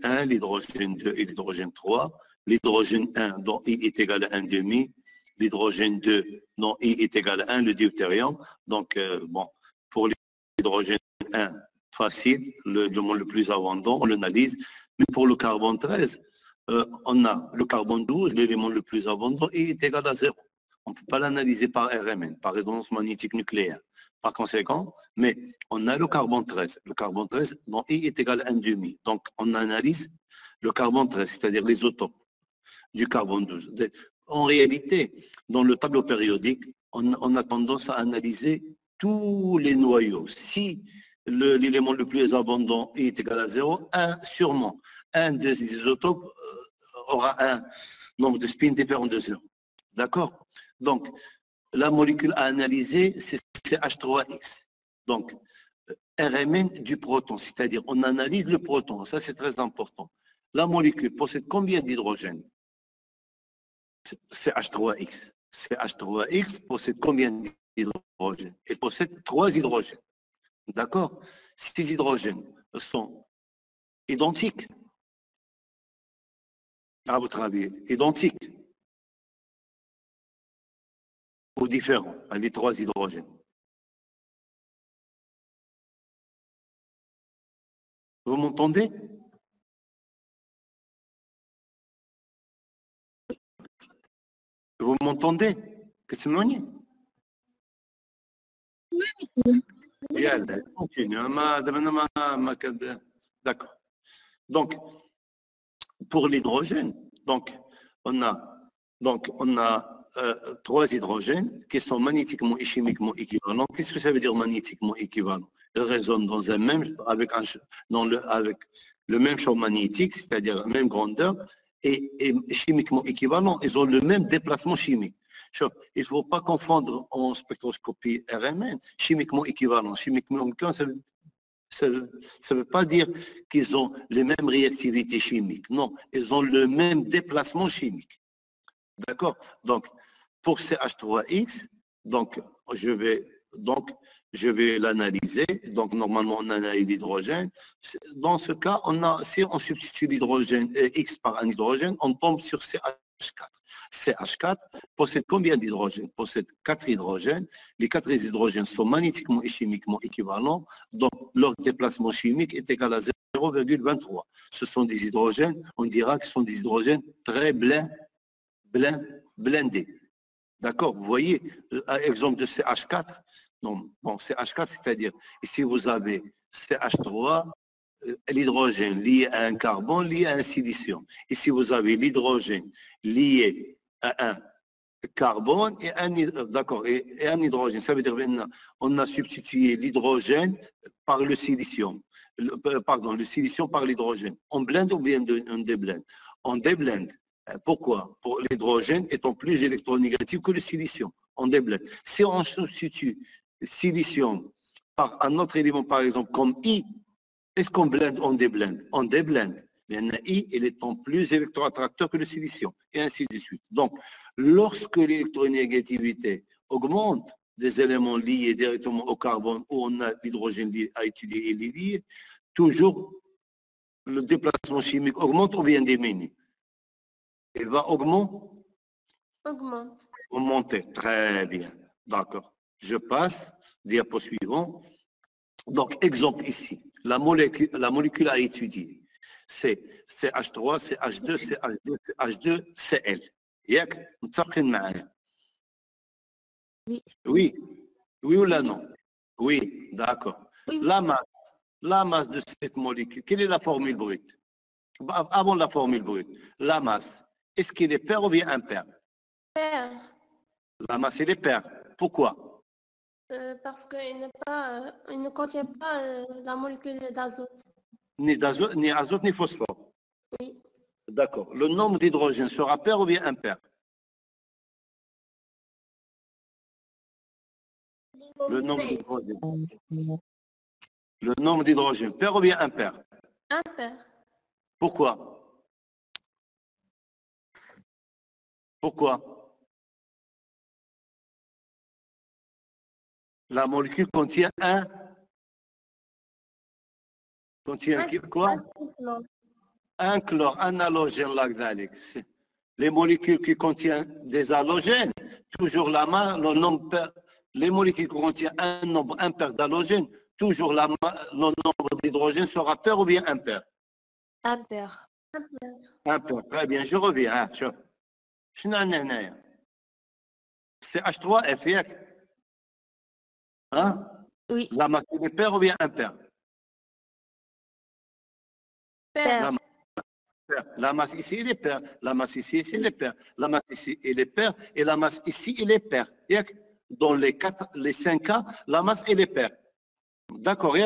1, l'hydrogène 2 et l'hydrogène 3. L'hydrogène 1 dont I est égal à 1,5, l'hydrogène 2 dont I est égal à 1, le deutérium. Donc, bon, pour l'hydrogène 1, facile, le plus abondant, on l'analyse. Mais pour le carbone 13, on a le carbone 12, l'élément le plus abondant, I est égal à 0. On ne peut pas l'analyser par RMN, par résonance magnétique nucléaire. Par conséquent, mais on a le carbone 13. Le carbone 13, dont I est égal à 1,5. Donc, on analyse le carbone 13, c'est-à-dire l'isotopes du carbone 12. En réalité, dans le tableau périodique, on a tendance à analyser tous les noyaux. Si l'élément le plus abondant est égal à 0, sûrement, un des isotopes aura un nombre de spins différent de 0. D'accord? Donc, la molécule à analyser, c'est H3X. Donc, RMN du proton, c'est-à-dire on analyse le proton, ça c'est très important. La molécule possède combien d'hydrogène? C'est H3X. CH3X possède combien d'hydrogène? Elle possède 3 hydrogènes. D'accord? Ces hydrogènes sont identiques. À votre avis, identiques ou différents, les 3 hydrogènes? Vous m'entendez? Vous m'entendez? Que c'est Moni? Oui, monsieur. Yalla, continue. D'accord. Donc, pour l'hydrogène, on a 3 hydrogènes qui sont magnétiquement et chimiquement équivalents. Qu'est-ce que ça veut dire magnétiquement équivalent? Ils résonnent dans avec le même champ magnétique, c'est-à-dire la même grandeur, et chimiquement équivalents. Ils ont le même déplacement chimique. Il ne faut pas confondre en spectroscopie RMN, chimiquement équivalent. Chimiquement équivalent, ça ne veut pas dire qu'ils ont les mêmes réactivités chimiques. Non, ils ont le même déplacement chimique. D'accord? Donc, pour CH3X, je vais l'analyser. Donc, normalement, on analyse l'hydrogène. Dans ce cas, si on substitue l'hydrogène X par un hydrogène, on tombe sur CH4. CH4 possède combien d'hydrogènes? Possède 4 hydrogènes. Les 4 hydrogènes sont magnétiquement et chimiquement équivalents. Donc, leur déplacement chimique est égal à 0,23. Ce sont des hydrogènes, on dira que ce sont des hydrogènes très blindés. D'accord? Vous voyez, exemple de CH4. Non, bon, CH4, c'est-à-dire, ici vous avez CH3, l'hydrogène lié à un carbone, lié à un silicium. Ici, vous avez l'hydrogène lié à un carbone et un hydrogène. Ça veut dire qu'on a substitué l'hydrogène par le silicium. Le silicium par l'hydrogène. On blende ou bien on déblende? On déblende. Pourquoi? Pour l'hydrogène étant plus électronégatif que le silicium. On déblende. Si on substitue le silicium par un autre élément, par exemple, comme I, est-ce qu'on blende ou on déblende? On déblende. I, il est en plus électroattracteur que le silicium, et ainsi de suite. Donc, lorsque l'électronégativité augmente des éléments liés directement au carbone, où on a l'hydrogène à étudier et lié, toujours le déplacement chimique augmente ou bien diminue? Il va augmenter. Très bien. D'accord. Je passe. Diapo suivant. Donc, exemple ici. La molécule à étudier, c'est CH3, CH2, CH2, CH2, Cl. ياك متفقين معايا؟ Oui. Oui ou là non? Oui, d'accord. La masse de cette molécule, quelle est la formule brute? Avant la formule brute, la masse, est-ce qu'il est pair ou bien impair? Pair. La masse, elle est pair. Pourquoi? Parce qu'il ne contient pas la molécule d'azote. Ni azote, ni phosphore. Oui. D'accord. Le nombre d'hydrogène sera pair ou bien impair? Le nombre d'hydrogène. Le nombre d'hydrogène, pair ou bien impair? Impair. Pourquoi? Pourquoi? La molécule contient quoi? un chlore, un halogène, là, les molécules qui contiennent des halogènes, toujours le nombre, les molécules qui contiennent un nombre impair d'halogènes, toujours le nombre d'hydrogène sera pair ou bien impair? Impair. Impair, très bien, je reviens. C'est H3F, hein? Oui. La masse, elle est paire ou bien impair? Pair. La masse ici, elle est paire. La masse ici, elle est paire. La masse ici, elle est paire. Et la masse ici, elle est paire. Dans les 5 cas, la masse, elle est paire. D'accord, Oui.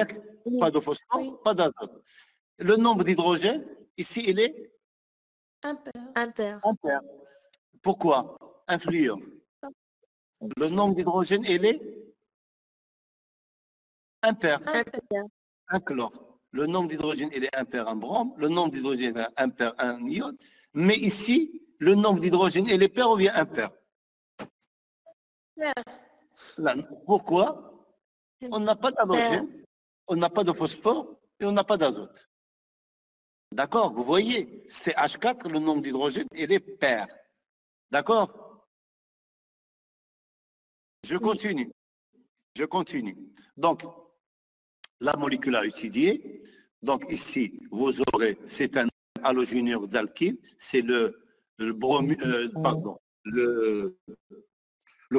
pas de phosphore, Oui. pas d'azote. Le nombre d'hydrogène, ici, il est Impair. Impair. impair. Pourquoi? Influent. Le nombre d'hydrogène, il est impair. Impair. Un chlore. Le nombre d'hydrogène, il est impair en brome. Le nombre d'hydrogène est impair en iode. Mais ici, le nombre d'hydrogène, il est pair ou bien impair? Pair. Là, pourquoi? On n'a pas d'halogène, on n'a pas de phosphore et on n'a pas d'azote. D'accord? Vous voyez, c'est H4, le nombre d'hydrogène, il est pair. D'accord? Je continue. Je continue. Donc, la molécule à étudier. Donc ici, vous aurez, c'est un halogénure d'alkyle, c'est le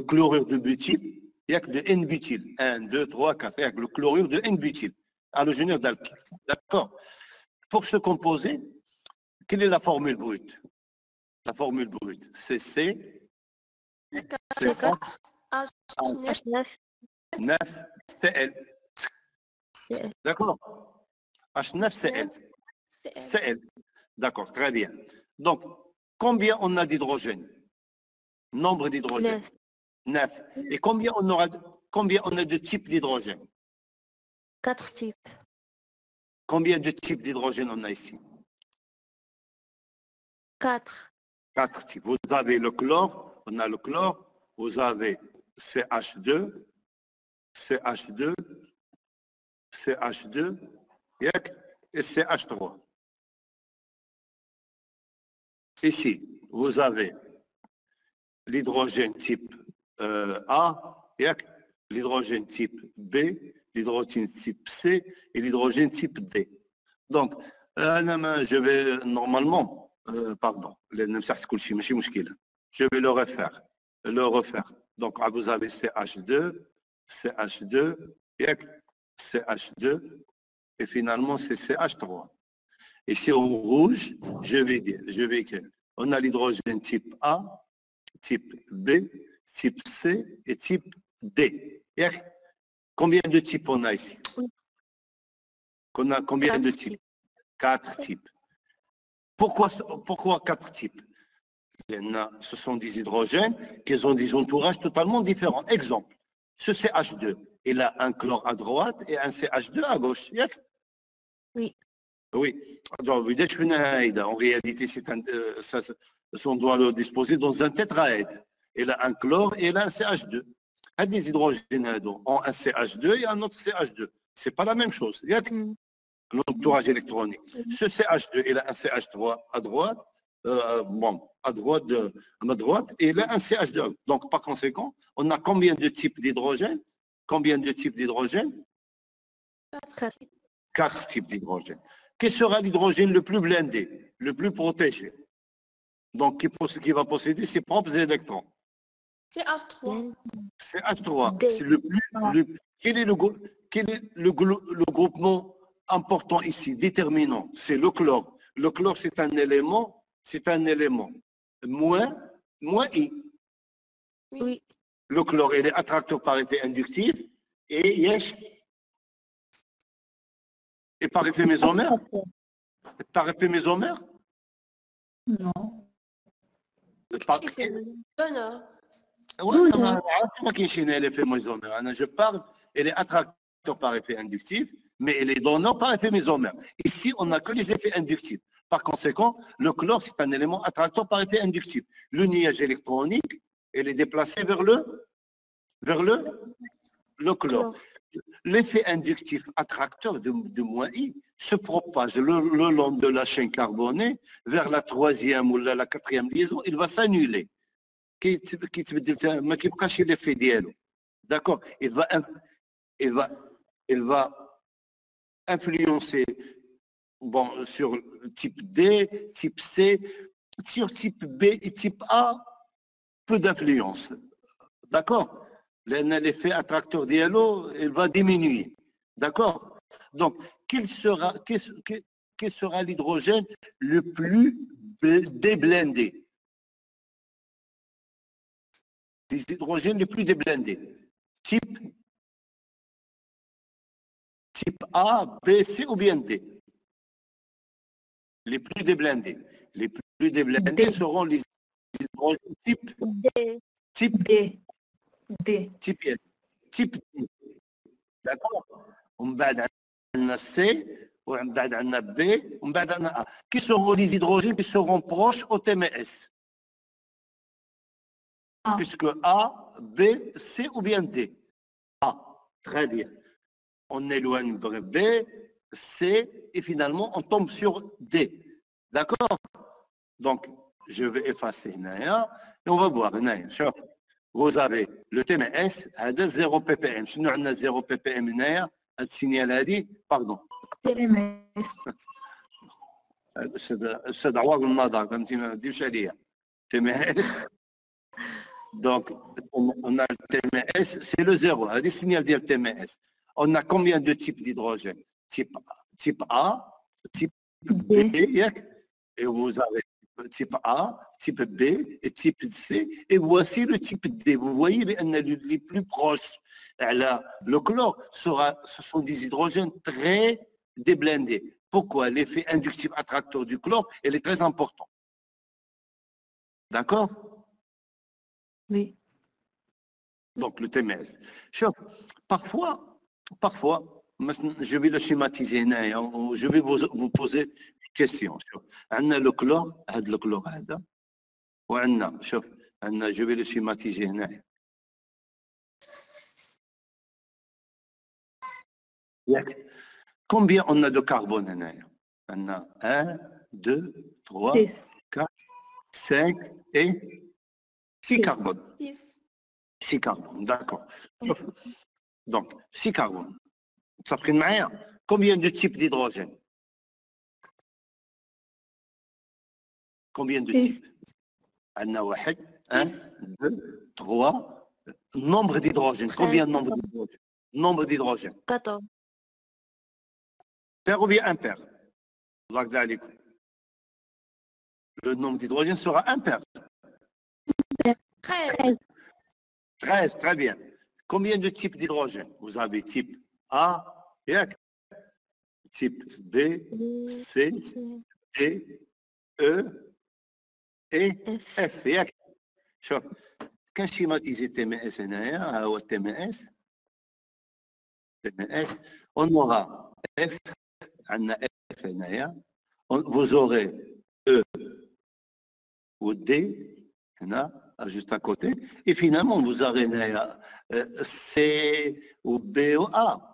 chlorure de butyle. Il n'y a que de N-butyl. 1, 2, 3, 4. Il y a que le chlorure de N-butyl. Halogénure d'alkyle. D'accord? Pour se composer, quelle est la formule brute? La formule brute, c'est C, C4, H9. 9, Cl. D'accord? H9, Cl. Cl. Cl. D'accord, très bien. Donc, combien on a d'hydrogène? Nombre d'hydrogène? 9. Et combien on a de types d'hydrogène? 4 types. Combien de types d'hydrogène on a ici? 4. 4 types. Vous avez le chlore, on a le chlore, vous avez CH2, CH2, CH2 et CH3. Ici, vous avez l'hydrogène type A, l'hydrogène type B, l'hydrogène type C et l'hydrogène type D. Donc, je vais normalement, pardon, je vais le refaire. Donc, vous avez CH2, CH2, CH2, et finalement, c'est CH3. Ici, en rouge, je vais écrire. On a l'hydrogène type A, type B, type C et type D. Combien de types on a ici? Combien de types? 4 types. Pourquoi 4 types? Ce sont des hydrogènes qui ont des entourages totalement différents. Exemple, ce CH2, il a un chlore à droite et un CH2 à gauche. Oui. Oui. En réalité, on doit le disposer dans un tétraèdre. Il a un chlore et il a un CH2. Les hydrogènes ont un CH2 et un autre CH2. Ce n'est pas la même chose. L'entourage électronique. Ce CH2, il a un CH3 à droite, à droite, et il a un CH2. Donc, par conséquent, on a combien de types d'hydrogène? 4 types d'hydrogène. Quel sera l'hydrogène le plus blindé, le plus protégé? Donc, qui va posséder ses propres électrons? C'est H3. C'est H3. C'est quel est le groupement important ici, déterminant? C'est le chlore. Le chlore, c'est un élément, moins I. Oui. Le chlore, il est attracteur par effet inductif et par effet mésomère? Par effet mésomère? Non. Je parle, elle est attracteur par effet inductif, mais elle est donneur par effet mésomère. Ici, on n'a que les effets inductifs. Par conséquent, le chlore, c'est un élément attracteur par effet inductif. Le nuage électronique, elle est déplacé vers le chlore. l'effet inductif attracteur de moins I se propage le long de la chaîne carbonée vers la troisième ou la quatrième liaison, il va s'annuler. ما كيبقاش l'effet ديالو. D'accord, il va influencer bon, sur type D, type C, sur type B et type A, peu d'influence. D'accord? L'effet attracteur dialogue, il va diminuer. D'accord? Donc, quel sera l'hydrogène le plus déblindé? Les hydrogènes les plus déblindés. Type A, B, C ou bien D? Les plus déblindés. Les plus déblindés D. seront les hydrogènes type D. Type D. D. Type D. D'accord? On va dans C, on va dans B, on va dans A. Qui seront les hydrogènes qui seront proches au TMS? A. Puisque A, B, C ou bien D? A. Très bien. On éloigne B, C, et finalement, on tombe sur D. D'accord? Donc, je vais effacer Naya, et on va voir. Naya, vous avez le TMS, à 0 ppm. Si nous avons 0 ppm, Naya, le signal a dit, pardon. TMS. C'est d'abord le nadar, comme tu m'as dit, TMS. Donc, on a le TMS, c'est le 0, le signal de TMS. On a combien de types d'hydrogène? Type A, type B, et vous avez type A, type B et type C. Et voici le type D. Vous voyez les plus proches. Le chlore, ce sont des hydrogènes très déblindés. Pourquoi? L'effet inductif attracteur du chlore, il est très important. D'accord? Oui. Donc, le TMS. Parfois, je vais le schématiser, je vais vous poser une question. On a le chlore, je vais le schématiser. Combien on a de carbone? On a 1, 2, 3, 4, 5 et 6 carbones. 6 carbones, d'accord. Donc, 6 carbones. Ça prend معايا. Combien de types d'hydrogène? Combien de types? On a 1, 2, 3. Nombre d'hydrogène. Combien de nombre d'hydrogène? Nombre d'hydrogène. 14. Pair ou bien impair? Le nombre d'hydrogène sera impair. 13. 13, très bien. Combien de types d'hydrogène? Vous avez type A, type B, C, D, E et F. شوف كنشيماتيزي TMS هنايا ها هو TMS on aura F عندنا F هنايا vous aurez E ou D هنا juste à côté et finalement vous aurez C ou B ou A.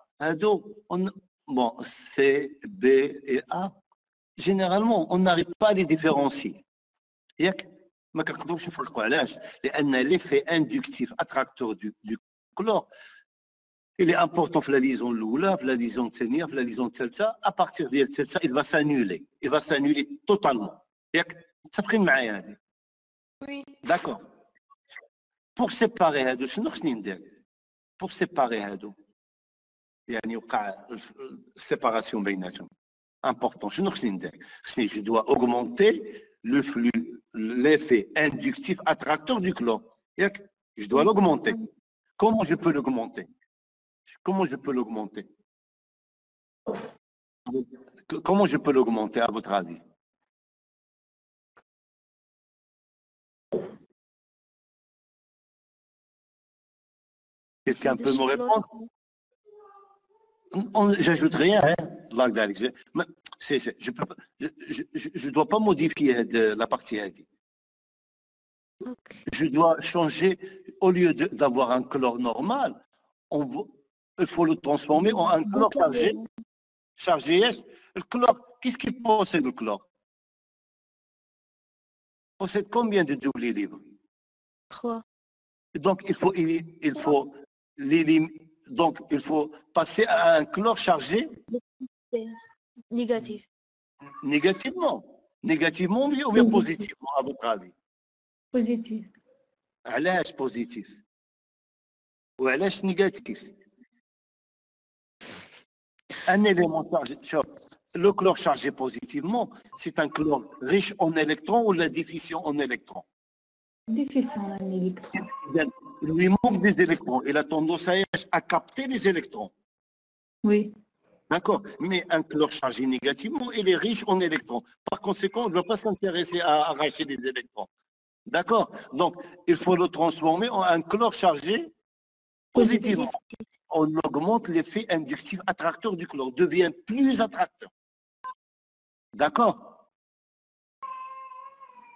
Bon, C, B et A, généralement, on n'arrive pas à les différencier. ما كنقدروش نفرقوا علاش؟ لأن l'effet inductif attracteur du chlore, il est important في la liaison الأولى, في la liaison الثانية, في la liaison الثالثة, à partir ديال الثالثة, il va s'annuler. Il va s'annuler totalement. متفقين معايا هذه؟ Oui. D'accord. Pour séparer هادو شنو خصني ندير؟ Pour séparer هادو يعني يوقع séparation بيناتهم. Important. شنو خصني ندير؟ خصني je dois augmenter le flux, l'effet inductif attracteur du chlore. Je dois l'augmenter. Comment je peux l'augmenter? Comment je peux l'augmenter? Comment je peux l'augmenter à votre avis? Quelqu'un peut me répondre? J'ajoute rien, hein? Je ne dois pas modifier la partie AD. Je dois changer, au lieu d'avoir un chlore normal, il faut le transformer en un chlore chargé. Chargé, le chlore, qu'est-ce qu'il possède le chlore? Il possède combien de doublés libres? 3. Donc, donc, il faut passer à un chlore chargé Négatif. négativement. Négativement ou bien positivement, à votre avis? Positif. علاش positif وعلاش négatif? Un élément chargé, le chlore chargé positivement, c'est un chlore riche en électrons ou la déficient en électrons? Déficient en électron. Il lui manque des électrons. Il a tendance à capter les électrons. Oui. D'accord. Mais un chlore chargé négativement, il est riche en électrons. Par conséquent, on ne va pas s'intéresser à arracher les électrons. D'accord. Donc, il faut le transformer en un chlore chargé positivement. On augmente l'effet inductif attracteur du chlore, devient plus attracteur. D'accord.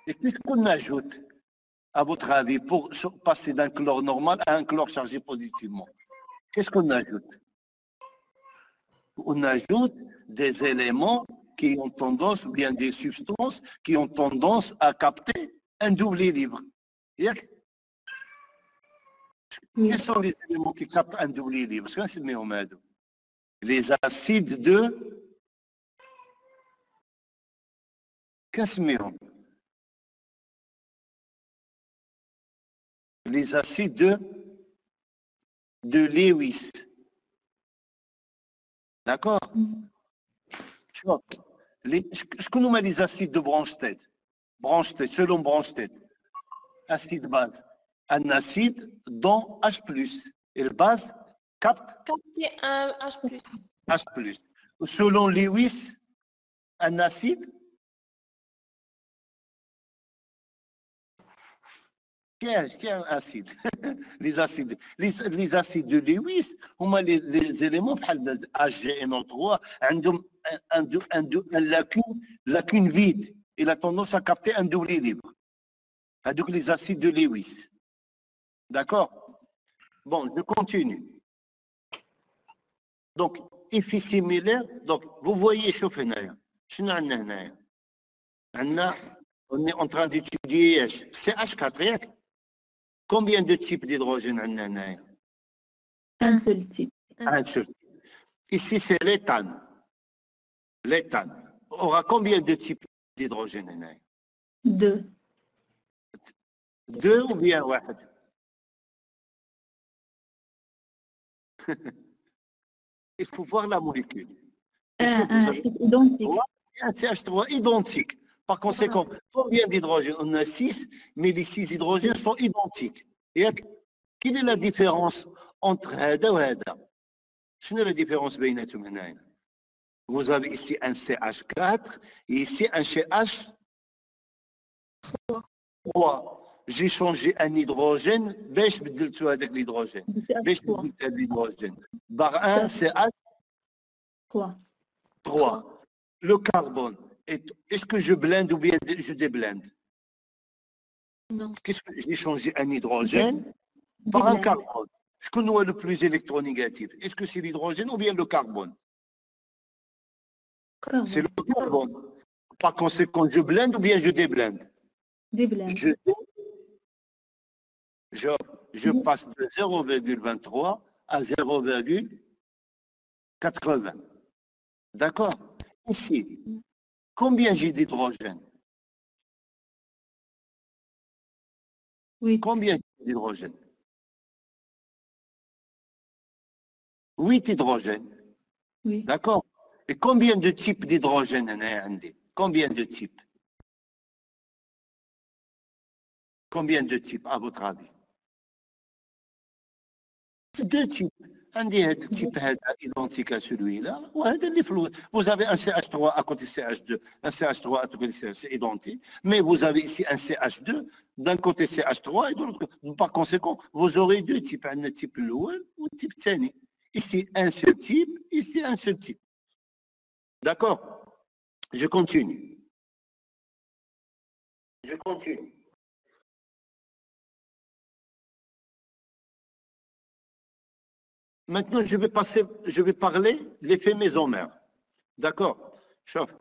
Et qu'est-ce qu'on ajoute, à votre avis, pour passer d'un chlore normal à un chlore chargé positivement? Qu'est-ce qu'on ajoute? On ajoute des éléments qui ont tendance, ou bien des substances qui ont tendance à capter un doublé libre. Quels sont les éléments qui captent un doublé libre? Les acides de... Qu'est-ce que les acides de Lewis. D'accord? Ce qu'on nomme les acides de Bronsted. Bronsted, selon Bronsted. Acide base. Un acide dont H+. Et le base capte Capter un H+. H+. Selon Lewis, un acide Qu'est-ce qu'un acide? Les acides. Les acides de Lewis, les éléments HGNO3, un lacune vide. Il a tendance à capter un doublé libre. Donc les acides de Lewis. D'accord? Bon, je continue. Donc, effet similaire. Donc, vous voyez, chauffez. On est en train d'étudier CH4. Combien de types d'hydrogène on a? Un seul type. Un seul. Ici, c'est l'éthane. L'éthane aura combien de types d'hydrogène on a? 2. 2 ou bien 1? Il faut voir la molécule. Identique. Un CH3 identique. Par conséquent, combien d'hydrogène? On a 6, mais les 6 hydrogènes sont identiques. Et quelle est la différence entre هذا وهذا? شنو la différence بيناتهم هنايا? Vous avez ici un CH4 et ici un CH3. J'ai changé un hydrogène باش بدلتو هذاك l'hydrogène. باش بدلت هذا l'hydrogène. Par un CH3. 3. Le carbone. Est-ce que je blende ou bien je déblende? Non. Qu'est-ce que j'ai changé un hydrogène par un carbone? Ce que nous est le plus électronégatif, est-ce que c'est l'hydrogène ou bien le carbone? C'est le carbone. Par conséquent, je blende ou bien je déblende? Déblende. Je passe de 0,23 à 0,80. D'accord? Ici, combien j'ai d'hydrogène? Oui. Combien d'hydrogène? 8 hydrogènes. Oui. D'accord? Et combien de types d'hydrogène on a? Combien de types? Combien de types, à votre avis? 2 types. Un type identique à celui-là. Vous avez un CH3 à côté de CH2, un CH3 à côté de CH2, c'est identique. Mais vous avez ici un CH2, d'un côté CH3 et de l'autre côté. Par conséquent, vous aurez 2 types, un type l'ouel ou un type Tsani. Ici, un seul type, ici, un seul type. D'accord? Je continue. Je continue. Maintenant, je vais parler de l'effet mésomère. D'accord? Chauffe.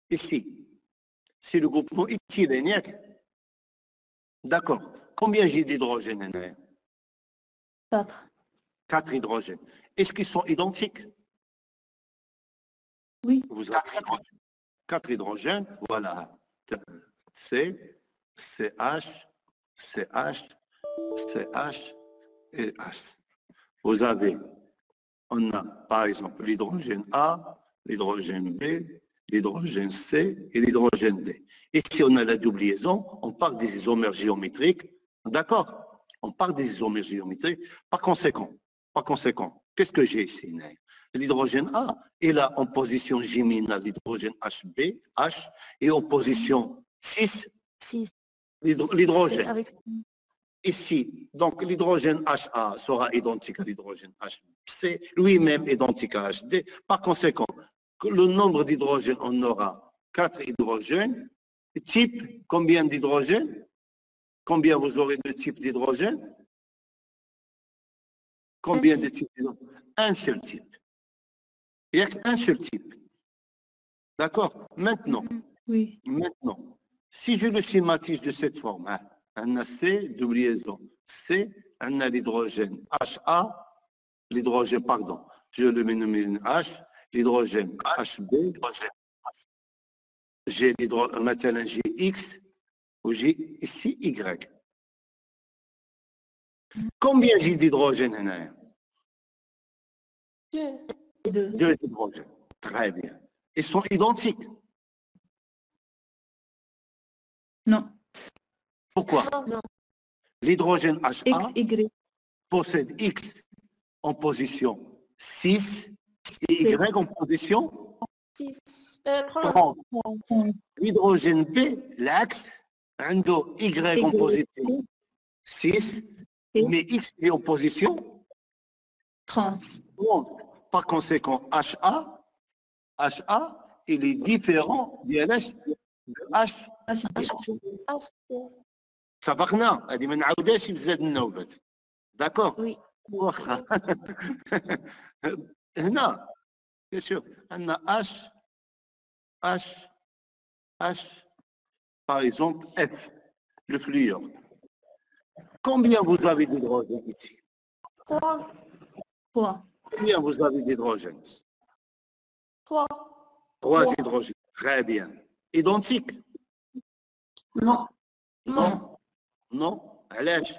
Ici, c'est le groupement éthylène. D'accord. Combien j'ai d'hydrogène? 4. 4 hydrogènes. Est-ce qu'ils sont identiques? Oui. Vous avez 4 hydrogènes. Voilà. C, CH, CH, CH et H. Vous avez, on a par exemple l'hydrogène A, l'hydrogène B, l'hydrogène C et l'hydrogène D. Et si on a la double liaison, on parle des isomères géométriques. D'accord? On parle des isomères géométriques. Par conséquent, qu'est-ce que j'ai ici? L'hydrogène A est là en position géminale, l'hydrogène HB, H, et en position 6, l'hydrogène. Ici, donc l'hydrogène HA sera identique à l'hydrogène HC, lui-même identique à HD. Par conséquent, le nombre d'hydrogènes, on aura 4 hydrogènes. Type, combien d'hydrogènes? Combien vous aurez de types d'hydrogène? Combien de types d'hydrogène? Un seul type. Il n'y a qu'un seul type. D'accord? Maintenant, Oui. maintenant, si je le schématise de cette forme, on a C, double liaison, C, on a l'hydrogène HA, l'hydrogène, pardon, je le mets H, l'hydrogène HB, j'ai l'hydrogène, maintenant j'ai X, ou j'ai ici Y. Combien j'ai d'hydrogène? 2. 2 hydrogènes. Très bien. Ils sont identiques. Non. Pourquoi? Non. L'hydrogène X, HA Y. possède X en position 6 et Y en position 6. 30. L'hydrogène B, l'axe, عنده Y en position 6, mais X est en position 30. 30. Par conséquent, HA, il est différent de H. سبقنا هذه ما نعاودهاش بزاف النوبات. داكور؟ Oui. واخا. هنا شوف عندنا H par exemple F, le fluor. Combien vous avez d'hydrogène ici? 3. 3. Combien vous avez d'hydrogène? 3. 3 hydrogènes. Très bien. Identiques? Non. Non. Non. علاش؟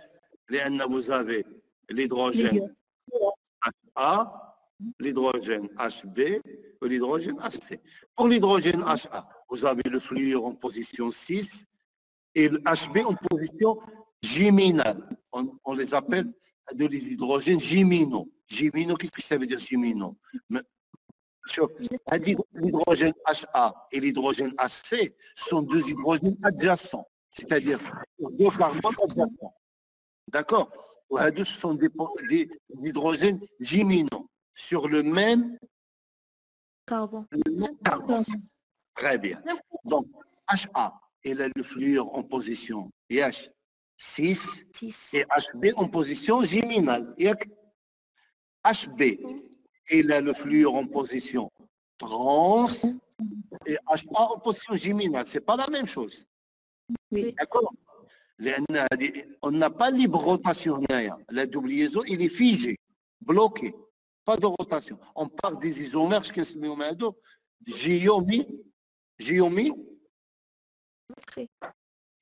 لأن vous avez l'hydrogène HA, l'hydrogène HB et l'hydrogène HC. Pour l'hydrogène HA, vous avez le fluor en position 6 et le HB en position géminale. On les appelle des hydrogènes géminaux. Géminaux, qu'est-ce que ça veut dire géminaux? L'hydrogène HA et l'hydrogène HC sont 2 hydrogènes adjacents, c'est-à-dire 2 carbones adjacents. D'accord? Ce sont des hydrogènes géminaux sur le même Carbone. carbone. Très bien. Donc, HA, il a le fluor en position IH 6 et HB en position géminale. HB, il a le fluor en position trans et HA en position géminale. Ce n'est pas la même chose. Oui. D'accord? On n'a pas libre rotation. La double liaison, il est figé, bloqué. Pas de rotation. On parle des isomères,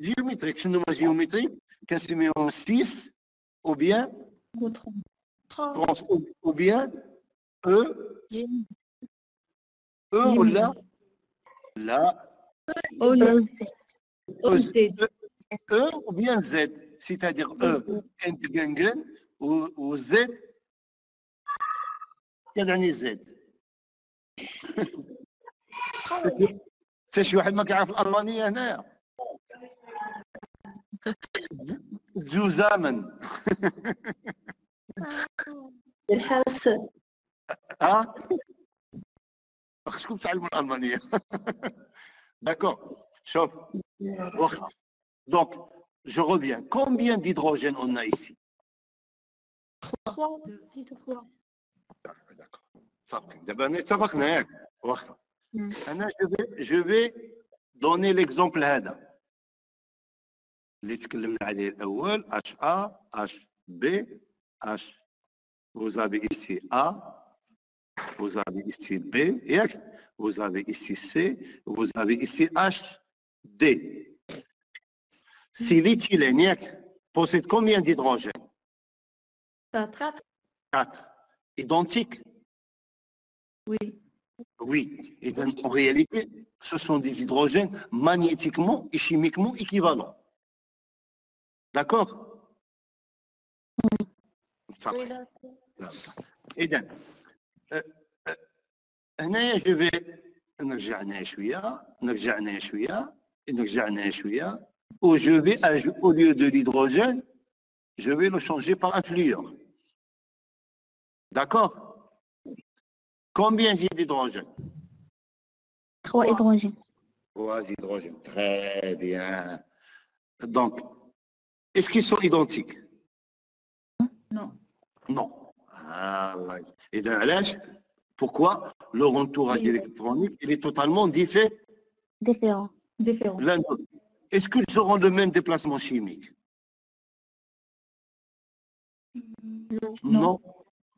géométrique. شنو ما géométrique كنسميوهم 6 ou bien 30. ou bien E ولا لا E ou bien Z, c'est-à-dire E انتجنجن و Z يعني Z. حتى شي واحد ما كيعرف الألمانية هنايا. زوزامن. الحاس. ها؟ خصكم تعلموا الألمانية. D'accord. Chauffe. Donc, je reviens. Combien d'hydrogène on a ici? 3. D'accord. صافي دابا انا اتفقنا ياك واخا. انا جو في دوني ليكزومبل هذا اللي تكلمنا عليه الاول اش ا اش بي اش. vous avez ici A, vous avez ici B, vous avez ici C, vous avez ici H, D. Si l'éthylène possède combien d'hydrogènes? 4. 4. Identiques? Oui. Oui. Et en réalité, ce sont des hydrogènes magnétiquement et chimiquement équivalents. D'accord? Oui, d'accord. إذن هنايا جو في نرجع شوية و جو في au lieu de l'hydrogène je vais le changer par un fluor. D'accord? Combien j'ai d'hydrogène? 3 hydrogènes. 3 hydrogènes. Très bien. Donc, est-ce qu'ils sont identiques? Non. Non. Et donc, pourquoi leur entourage électronique il est totalement Différent. l'un de l'autre? Est-ce qu'ils auront le même déplacement chimique? Non.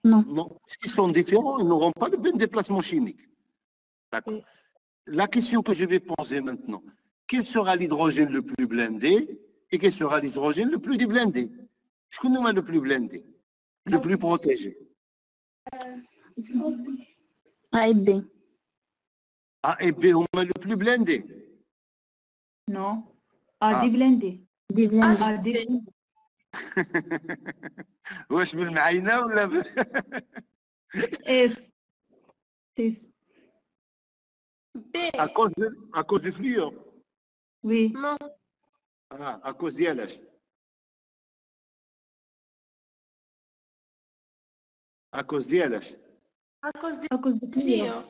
Non. S'ils sont différents, ils n'auront pas le même déplacement chimique. D'accord. La question que je vais poser maintenant, quel sera l'hydrogène le plus blindé et quel sera l'hydrogène le plus déblindé? Je connais le plus blindé, le plus protégé. A et B. A et B, on met le plus blindé. Non. A déblindé. Déblindé. A déblindé. واش بالمعاينه ولا F. C'est- B. à cause du fluor. Oui. Non. À cause ديالاش à cause ديالاش À cause du À cause du fluor.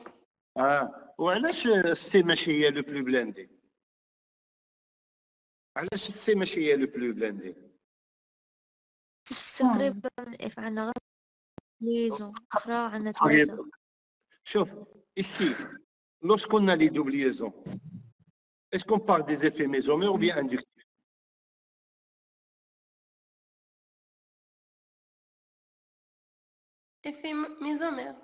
fluor. وعلاش السي ماشي هي لو بلو بلاندي؟ علاش السي ماشي هي لو بلو بلاندي؟ تقريبا اف عندنا غير ليزون اخرى عندنا 3. شوف ici lorsqu'on a les doubles liaisons est-ce qu'on parle des effets mésomères ou bien inductifs? Effet mésomère.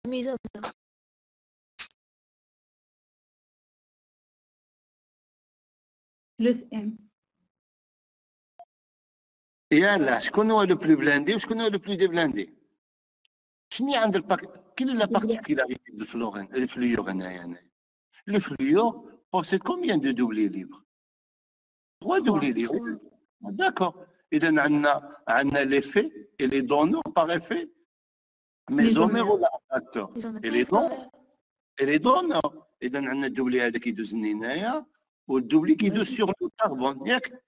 ميزة Plus M. يلا شكون هو لو بلو بلاندي وشكون هو لو بلو ديبلاندي؟ شنو عند كاين لا بارتيكولاريتي دو الفلوور هنايا لو فلوور possède combien de doublés libres? 3 doublés libres. D'accord. إذا عندنا l'effet et les donneurs par effet mésomère ولا attracteur. Et les donneurs. إذا عندنا الدوبلي هذا كيدوز هنايا والدوبلي كيدوز سيغ لو كربون ياك؟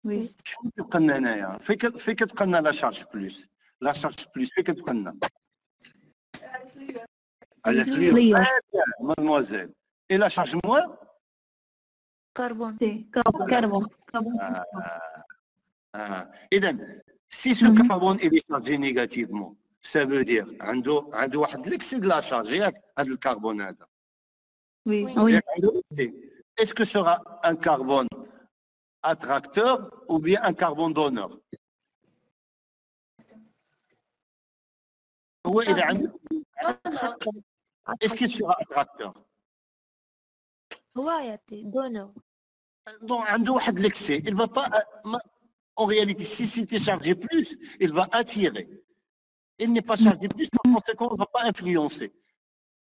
Oui. شنو كيبقى لنا هنايا؟ فين كتبقى لنا لا شارج بلوس؟ لا شارج بلوس فين كتبقى لنا؟ على الفلويد. مادموازيل. Et la charge moins? كربون. Carbone. إذا si ce carbone il est chargé négativement ça veut dire عنده واحد l'excès de la charge ياك هذا الكربون هذا. Oui. Oui. Est-ce que ce sera un carbone attracteur ou bien un carbone donneur? هو إذا عنده est-ce qu'il sera attracteur? هو يعطي دونر. Donc عنده واحد l'excès il va pas en réalité si c'était chargé plus il va attirer. Il n'est pas chargé plus par conséquent il ne va pas influencer.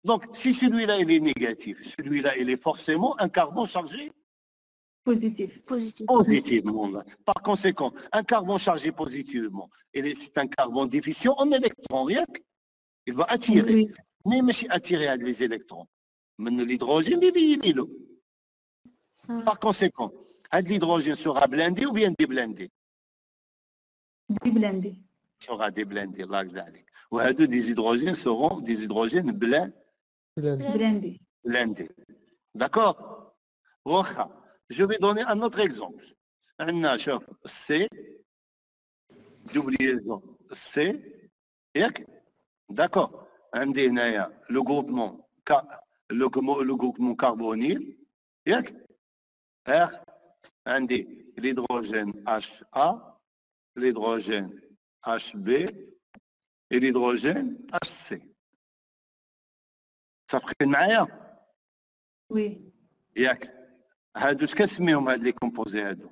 Donc si celui-là il est négatif celui-là il est forcément un carbone chargé Positif. positivement. Par conséquent, un carbone chargé positivement, c'est un carbone déficient en électrons, rien. Il va attirer. Oui. Mais ماشي attirer les électrons. Mais l'hydrogène, il est là. Par conséquent, l'hydrogène sera blindé ou bien déblindé? Déblindé. Il sera déblindé, là, exactement. Des hydrogènes seront des hydrogènes Blindé. blindés. D'accord? واخا Je vais donner un autre exemple. On a C, double liaison C, d'accord. On a le groupement carbonyle, R, on a l'hydrogène HA, l'hydrogène HB et l'hydrogène HC. Ça fait معايا؟ Oui. ياك هادو اش كنسميهم هاد لي كومبوزي هادو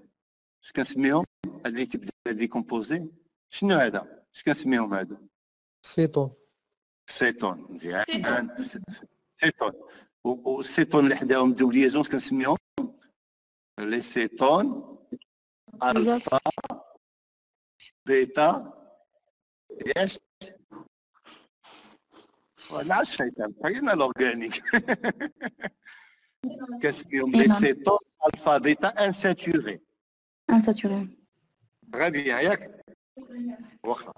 اش كنسميهم هاد لي تيب ديال لي كومبوزي شنو هذا اش كنسميهم هادو سيتون. سيتون مزيان سيتون. سيتون والسيتون اللي حداهم دوب ليزون اش كنسميهم لي سيتون الفا بيتا ياش ولا الشيطان خلينا الاورجانيك كنسميهم لي سيتون الفا بيتا انساتوري Insaturé. غير بيان ياك واخا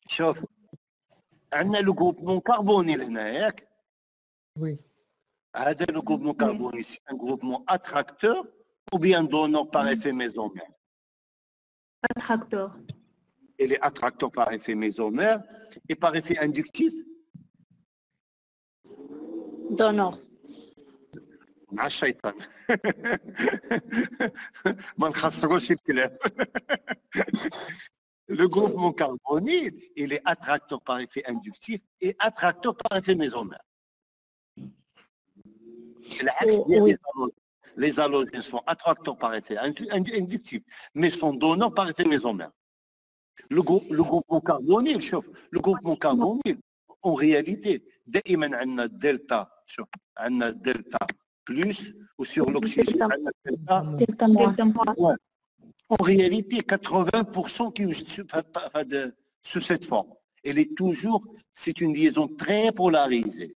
شوف عندنا لو غروبمون كاربونيل هنا ياك وي. هذا لو غروبمون كاربونيل سي ان غروبمون اتراكتور ou bien donneur par effet mésomère. Attracteur. Il est attracteur par effet mésomère et par effet inductif. Donneur. مع الشيطان ما نخسروش الكلام. Le groupement carbonyle, il est attracteur par effet inductif et attracteur par effet mésomère. Oui. Les halogènes sont attracteurs par effet inductif, mais sont donneurs par effet mésomère. Le groupement carbonyle, le groupement carbonyle, en réalité, دائما عندنا دلتا شوف عندنا دلتا plus ou sur l'oxygène عندنا دلتا Delta moins. En réalité, 80% qui est sous cette forme. Elle est toujours, c'est une liaison très polarisée.